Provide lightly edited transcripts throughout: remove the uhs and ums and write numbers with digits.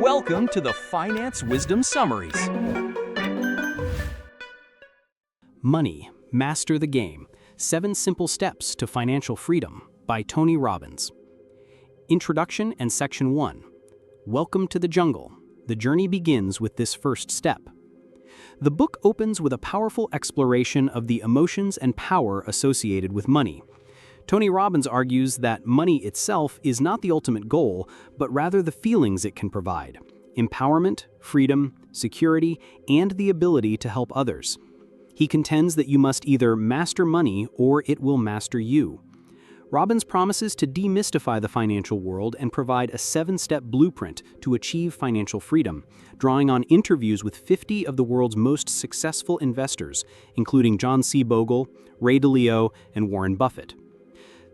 Welcome to the Finance Wisdom Summaries. Money, Master the Game, 7 Simple Steps to Financial Freedom by Tony Robbins. Introduction and Section 1. Welcome to the jungle. The journey begins with this first step. The book opens with a powerful exploration of the emotions and power associated with money. Tony Robbins argues that money itself is not the ultimate goal, but rather the feelings it can provide: empowerment, freedom, security, and the ability to help others. He contends that you must either master money or it will master you. Robbins promises to demystify the financial world and provide a 7-step blueprint to achieve financial freedom, drawing on interviews with 50 of the world's most successful investors, including John C. Bogle, Ray Dalio, and Warren Buffett.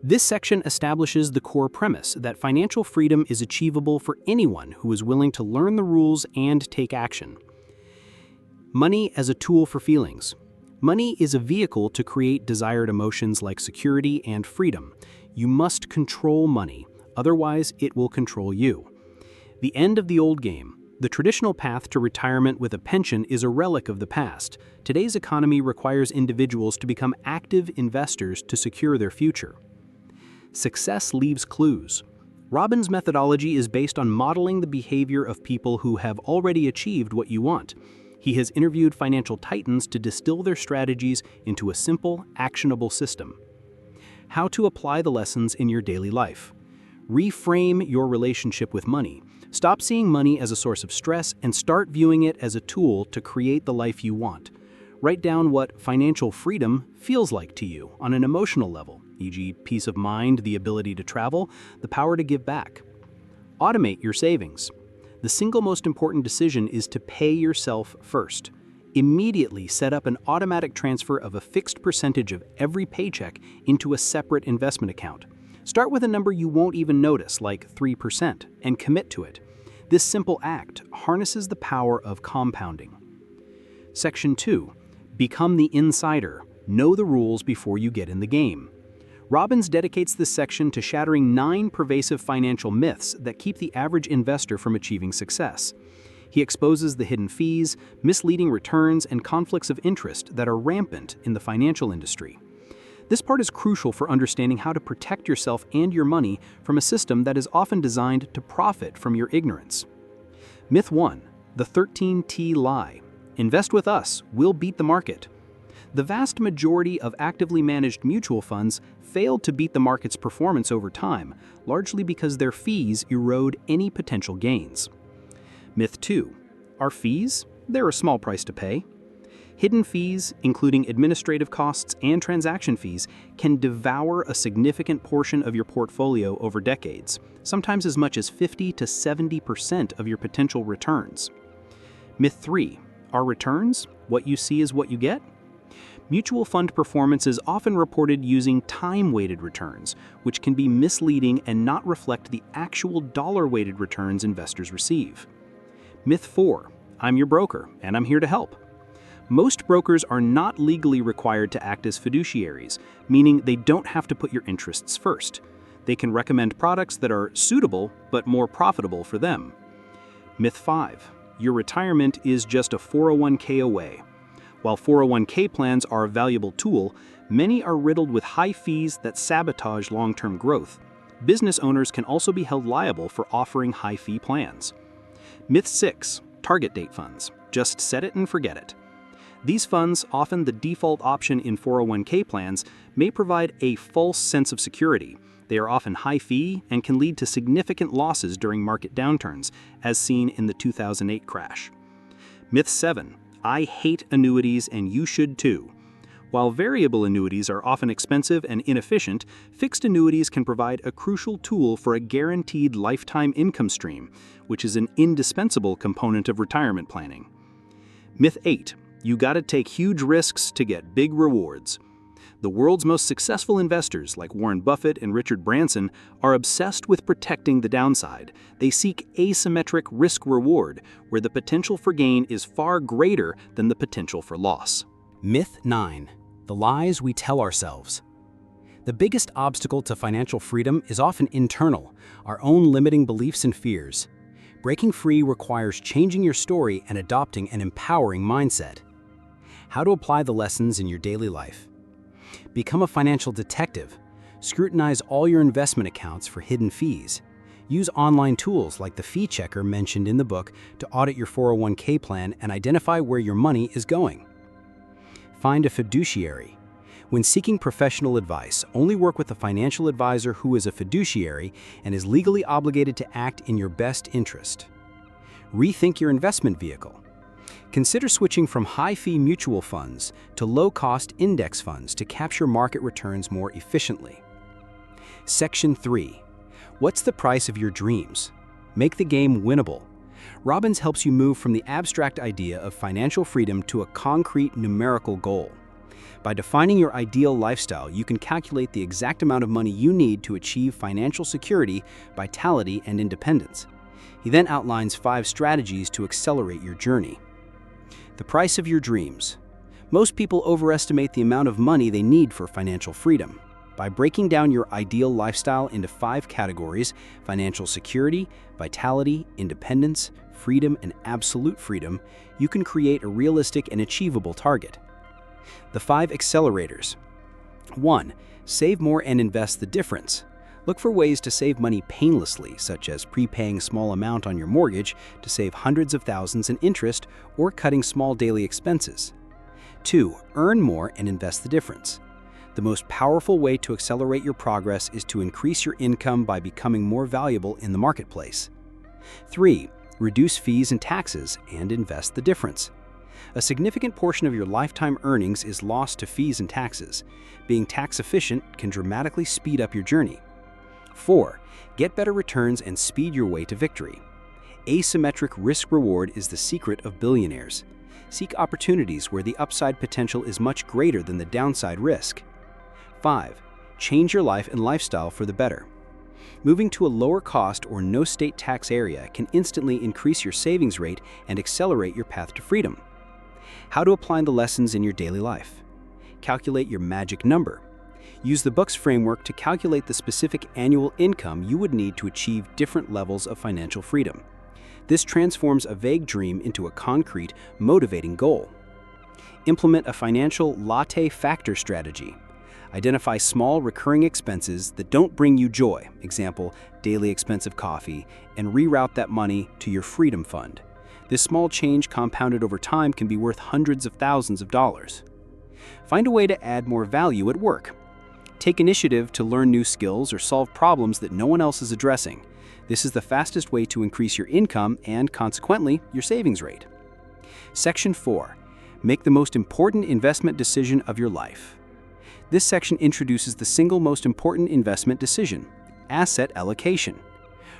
This section establishes the core premise that financial freedom is achievable for anyone who is willing to learn the rules and take action. Money as a tool for feelings. Money is a vehicle to create desired emotions like security and freedom. You must control money, otherwise it will control you. The end of the old game. The traditional path to retirement with a pension is a relic of the past. Today's economy requires individuals to become active investors to secure their future. Success leaves clues. Robbins' methodology is based on modeling the behavior of people who have already achieved what you want. He has interviewed financial titans to distill their strategies into a simple, actionable system. How to apply the lessons in your daily life. Reframe your relationship with money. Stop seeing money as a source of stress and start viewing it as a tool to create the life you want. Write down what financial freedom feels like to you on an emotional level, e.g., peace of mind, the ability to travel, the power to give back. Automate your savings. The single most important decision is to pay yourself first. Immediately set up an automatic transfer of a fixed percentage of every paycheck into a separate investment account. Start with a number you won't even notice, like 3%, and commit to it. This simple act harnesses the power of compounding. Section 2. Become the insider. Know the rules before you get in the game. Robbins dedicates this section to shattering 9 pervasive financial myths that keep the average investor from achieving success. He exposes the hidden fees, misleading returns, and conflicts of interest that are rampant in the financial industry. This part is crucial for understanding how to protect yourself and your money from a system that is often designed to profit from your ignorance. Myth 1. The 13T lie. Invest with us, we'll beat the market. The vast majority of actively managed mutual funds fail to beat the market's performance over time, largely because their fees erode any potential gains. Myth 2. Are fees? They're a small price to pay. Hidden fees, including administrative costs and transaction fees, can devour a significant portion of your portfolio over decades, sometimes as much as 50 to 70% of your potential returns. Myth 3. Are returns? What you see is what you get? Mutual fund performance is often reported using time-weighted returns, which can be misleading and not reflect the actual dollar-weighted returns investors receive. Myth 4. I'm your broker, and I'm here to help. Most brokers are not legally required to act as fiduciaries, meaning they don't have to put your interests first. They can recommend products that are suitable but more profitable for them. Myth 5. Your retirement is just a 401k away. While 401k plans are a valuable tool, many are riddled with high fees that sabotage long-term growth. Business owners can also be held liable for offering high-fee plans. Myth 6. Target date funds. Just set it and forget it. These funds, often the default option in 401k plans, may provide a false sense of security. They are often high-fee and can lead to significant losses during market downturns, as seen in the 2008 crash. Myth 7. I hate annuities and you should too. While variable annuities are often expensive and inefficient, fixed annuities can provide a crucial tool for a guaranteed lifetime income stream, which is an indispensable component of retirement planning. Myth 8. You gotta take huge risks to get big rewards. The world's most successful investors, like Warren Buffett and Richard Branson, are obsessed with protecting the downside. They seek asymmetric risk-reward, where the potential for gain is far greater than the potential for loss. Myth 9. The lies we tell ourselves. The biggest obstacle to financial freedom is often internal, our own limiting beliefs and fears. Breaking free requires changing your story and adopting an empowering mindset. How to apply the lessons in your daily life. Become a financial detective. Scrutinize all your investment accounts for hidden fees. Use online tools like the fee checker mentioned in the book to audit your 401k plan and identify where your money is going. Find a fiduciary. When seeking professional advice, only work with a financial advisor who is a fiduciary and is legally obligated to act in your best interest. Rethink your investment vehicle. Consider switching from high-fee mutual funds to low-cost index funds to capture market returns more efficiently. Section 3. What's the price of your dreams? Make the game winnable. Robbins helps you move from the abstract idea of financial freedom to a concrete numerical goal. By defining your ideal lifestyle, you can calculate the exact amount of money you need to achieve financial security, vitality, and independence. He then outlines 5 strategies to accelerate your journey. The price of your dreams. Most people overestimate the amount of money they need for financial freedom. By breaking down your ideal lifestyle into 5 categories, financial security, vitality, independence, freedom, and absolute freedom, you can create a realistic and achievable target. The 5 accelerators. 1. Save more and invest the difference. Look for ways to save money painlessly, such as prepaying a small amount on your mortgage to save hundreds of thousands in interest or cutting small daily expenses. 2. Earn more and invest the difference. The most powerful way to accelerate your progress is to increase your income by becoming more valuable in the marketplace. 3. Reduce fees and taxes and invest the difference. A significant portion of your lifetime earnings is lost to fees and taxes. Being tax efficient can dramatically speed up your journey. 4. Get better returns and speed your way to victory. Asymmetric risk-reward is the secret of billionaires. Seek opportunities where the upside potential is much greater than the downside risk. 5. Change your life and lifestyle for the better. Moving to a lower cost or no state tax area can instantly increase your savings rate and accelerate your path to freedom. How to apply the lessons in your daily life. Calculate your magic number. Use the book's framework to calculate the specific annual income you would need to achieve different levels of financial freedom. This transforms a vague dream into a concrete, motivating goal. Implement a financial latte factor strategy. Identify small recurring expenses that don't bring you joy, example, daily expensive coffee, and reroute that money to your freedom fund. This small change compounded over time can be worth hundreds of thousands of dollars. Find a way to add more value at work. Take initiative to learn new skills or solve problems that no one else is addressing. This is the fastest way to increase your income and, consequently, your savings rate. Section 4. Make the most important investment decision of your life. This section introduces the single most important investment decision: asset allocation.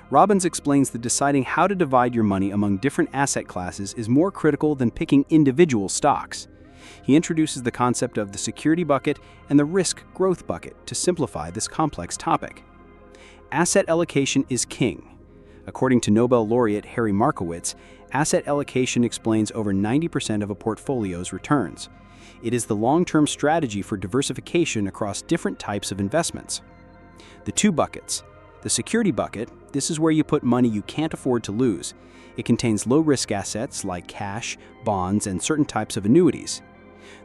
Robbins explains that deciding how to divide your money among different asset classes is more critical than picking individual stocks. He introduces the concept of the security bucket and the risk growth bucket to simplify this complex topic. Asset allocation is king. According to Nobel laureate Harry Markowitz, asset allocation explains over 90% of a portfolio's returns. It is the long-term strategy for diversification across different types of investments. The 2 buckets. The security bucket, this is where you put money you can't afford to lose. It contains low-risk assets like cash, bonds, and certain types of annuities.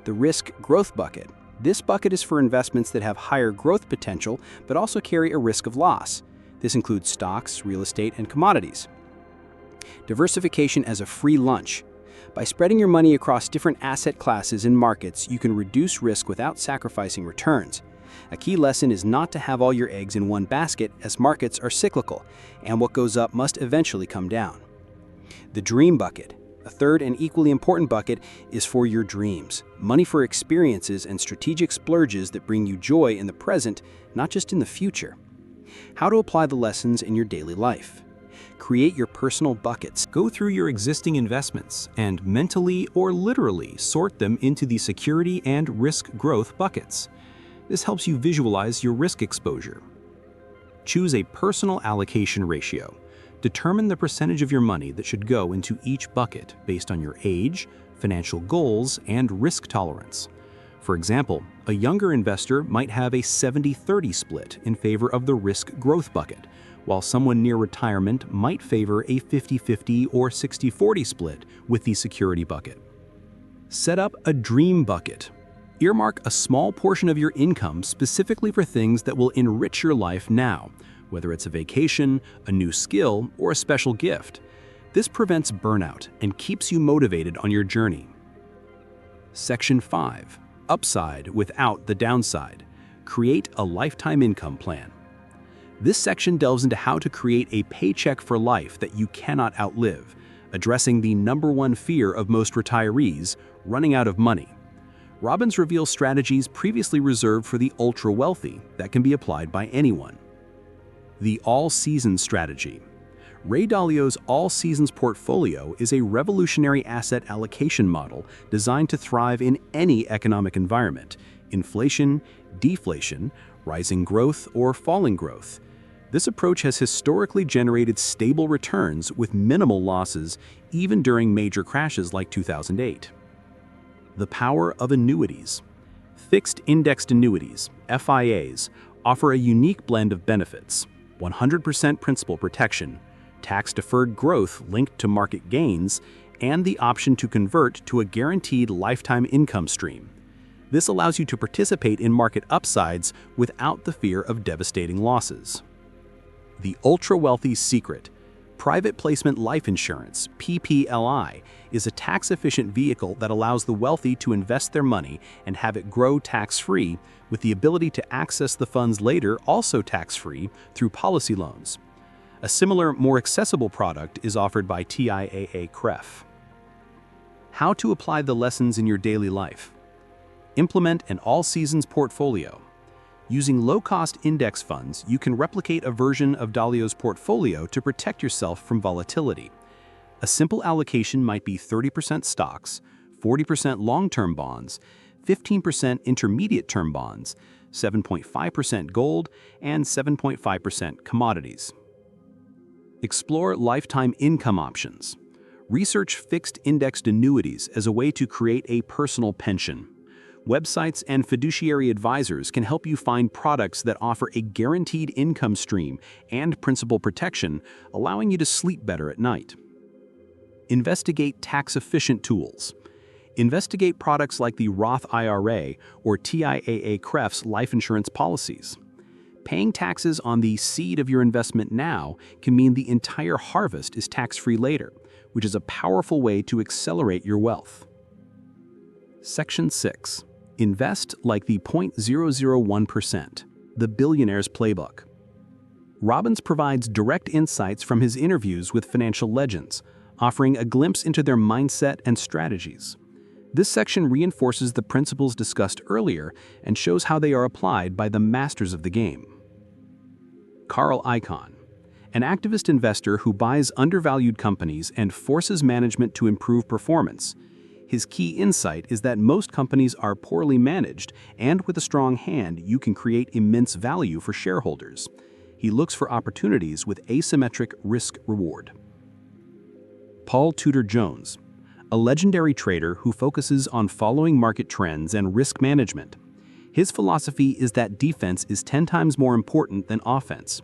The risk growth bucket. This bucket is for investments that have higher growth potential but also carry a risk of loss. This includes stocks, real estate, and commodities. Diversification as a free lunch. By spreading your money across different asset classes and markets, you can reduce risk without sacrificing returns. A key lesson is not to have all your eggs in one basket, as markets are cyclical, and what goes up must eventually come down. The dream bucket. A third and equally important bucket is for your dreams. Money for experiences and strategic splurges that bring you joy in the present, not just in the future. How to apply the lessons in your daily life. Create your personal buckets. Go through your existing investments and mentally or literally sort them into the security and risk growth buckets. This helps you visualize your risk exposure. Choose a personal allocation ratio. Determine the percentage of your money that should go into each bucket based on your age, financial goals, and risk tolerance. For example, a younger investor might have a 70-30 split in favor of the risk growth bucket, while someone near retirement might favor a 50-50 or 60-40 split with the security bucket. Set up a dream bucket. Earmark a small portion of your income specifically for things that will enrich your life now, whether it's a vacation, a new skill, or a special gift. This prevents burnout and keeps you motivated on your journey. Section 5. Upside without the downside. Create a lifetime income plan. This section delves into how to create a paycheck for life that you cannot outlive, addressing the #1 fear of most retirees, running out of money. Robbins reveals strategies previously reserved for the ultra-wealthy that can be applied by anyone. The all-seasons strategy. Ray Dalio's all-seasons portfolio is a revolutionary asset allocation model designed to thrive in any economic environment: inflation, deflation, rising growth, or falling growth. This approach has historically generated stable returns with minimal losses even during major crashes like 2008. The power of annuities. Fixed indexed annuities, FIAs, offer a unique blend of benefits: 100% principal protection, tax-deferred growth linked to market gains, and the option to convert to a guaranteed lifetime income stream. This allows you to participate in market upsides without the fear of devastating losses. The ultra-wealthy secret. Private placement life insurance, PPLI, is a tax-efficient vehicle that allows the wealthy to invest their money and have it grow tax-free, with the ability to access the funds later also tax-free through policy loans. A similar, more accessible product is offered by TIAA CREF. How to apply the lessons in your daily life. Implement an all-seasons portfolio. Using low-cost index funds, you can replicate a version of Dalio's portfolio to protect yourself from volatility. A simple allocation might be 30% stocks, 40% long-term bonds, 15% intermediate-term bonds, 7.5% gold, and 7.5% commodities. Explore lifetime income options. Research fixed indexed annuities as a way to create a personal pension. Websites and fiduciary advisors can help you find products that offer a guaranteed income stream and principal protection, allowing you to sleep better at night. Investigate tax-efficient tools. Investigate products like the Roth IRA or TIAA CREF's life insurance policies. Paying taxes on the seed of your investment now can mean the entire harvest is tax-free later, which is a powerful way to accelerate your wealth. Section 6. Invest like the 0.001%, the Billionaire's Playbook. Robbins provides direct insights from his interviews with financial legends, offering a glimpse into their mindset and strategies. This section reinforces the principles discussed earlier and shows how they are applied by the masters of the game. Carl Icahn, an activist investor who buys undervalued companies and forces management to improve performance. His key insight is that most companies are poorly managed, and with a strong hand, you can create immense value for shareholders. He looks for opportunities with asymmetric risk-reward. Paul Tudor Jones, a legendary trader who focuses on following market trends and risk management. His philosophy is that defense is 10 times more important than offense.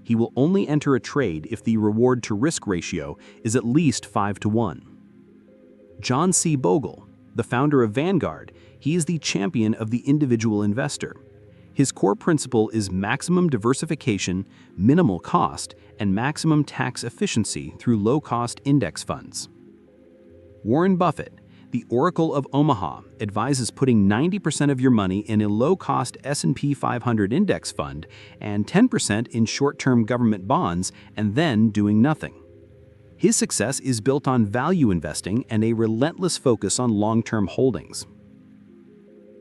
He will only enter a trade if the reward-to-risk ratio is at least 5-to-1. John C. Bogle, the founder of Vanguard, he is the champion of the individual investor. His core principle is maximum diversification, minimal cost, and maximum tax efficiency through low-cost index funds. Warren Buffett, the Oracle of Omaha, advises putting 90% of your money in a low-cost S&P 500 index fund and 10% in short-term government bonds and then doing nothing. His success is built on value investing and a relentless focus on long-term holdings.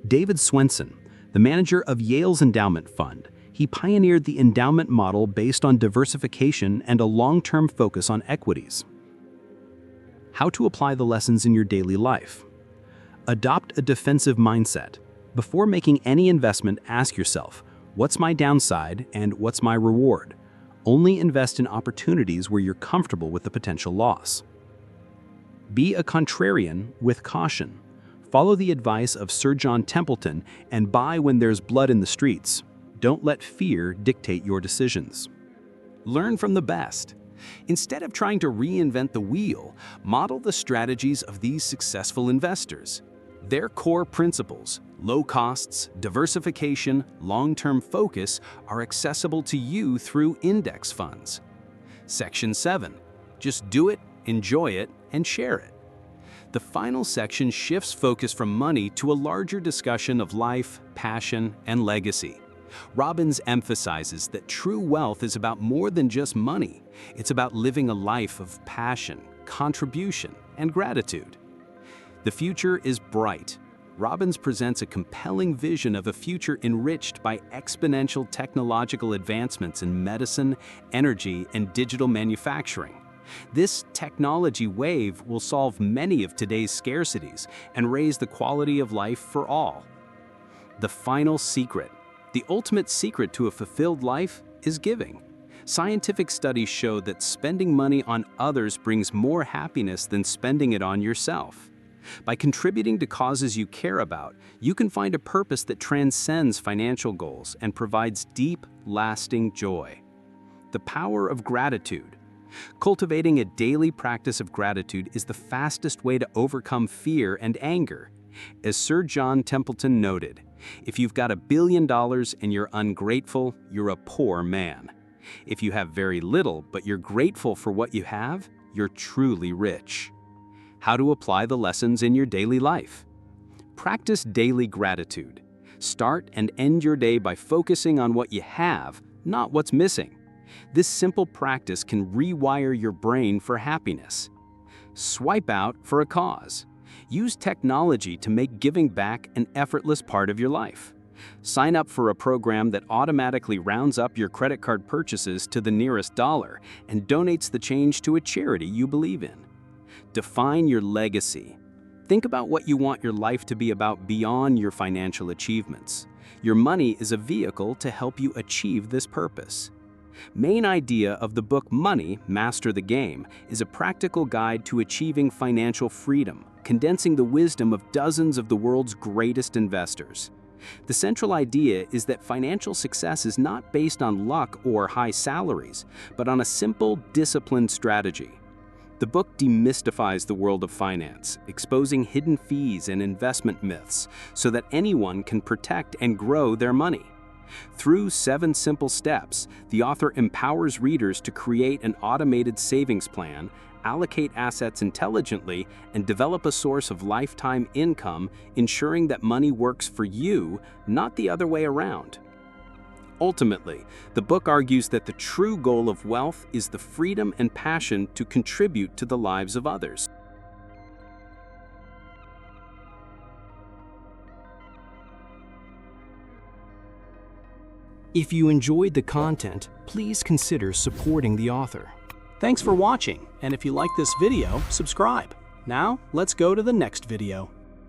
David Swensen, the manager of Yale's endowment fund, he pioneered the endowment model based on diversification and a long-term focus on equities. How to apply the lessons in your daily life. Adopt a defensive mindset. Before making any investment, ask yourself, what's my downside and what's my reward? Only invest in opportunities where you're comfortable with the potential loss. Be a contrarian with caution. Follow the advice of Sir John Templeton and buy when there's blood in the streets. Don't let fear dictate your decisions. Learn from the best. Instead of trying to reinvent the wheel, model the strategies of these successful investors. Their core principles, low costs, diversification, long-term focus, are accessible to you through index funds. Section 7. Just do it, enjoy it, and share it. The final section shifts focus from money to a larger discussion of life, passion, and legacy. Robbins emphasizes that true wealth is about more than just money. It's about living a life of passion, contribution, and gratitude. The future is bright. Robbins presents a compelling vision of a future enriched by exponential technological advancements in medicine, energy, and digital manufacturing. This technology wave will solve many of today's scarcities and raise the quality of life for all. The final secret. The ultimate secret to a fulfilled life is giving. Scientific studies show that spending money on others brings more happiness than spending it on yourself. By contributing to causes you care about, you can find a purpose that transcends financial goals and provides deep, lasting joy. The power of gratitude. Cultivating a daily practice of gratitude is the fastest way to overcome fear and anger. As Sir John Templeton noted, if you've got $1 billion and you're ungrateful, you're a poor man. If you have very little but you're grateful for what you have, you're truly rich. How to apply the lessons in your daily life. Practice daily gratitude. Start and end your day by focusing on what you have, not what's missing. This simple practice can rewire your brain for happiness. Swipe out for a cause. Use technology to make giving back an effortless part of your life. Sign up for a program that automatically rounds up your credit card purchases to the nearest dollar and donates the change to a charity you believe in. Define your legacy. Think about what you want your life to be about beyond your financial achievements. Your money is a vehicle to help you achieve this purpose. Main idea of the book Money, Master the Game is a practical guide to achieving financial freedom, condensing the wisdom of dozens of the world's greatest investors. The central idea is that financial success is not based on luck or high salaries, but on a simple, disciplined strategy. The book demystifies the world of finance, exposing hidden fees and investment myths so that anyone can protect and grow their money. Through 7 simple steps, the author empowers readers to create an automated savings plan, allocate assets intelligently, and develop a source of lifetime income, ensuring that money works for you, not the other way around. Ultimately, the book argues that the true goal of wealth is the freedom and passion to contribute to the lives of others. If you enjoyed the content, please consider supporting the author. Thanks for watching, and if you like this video, subscribe. Now, let's go to the next video.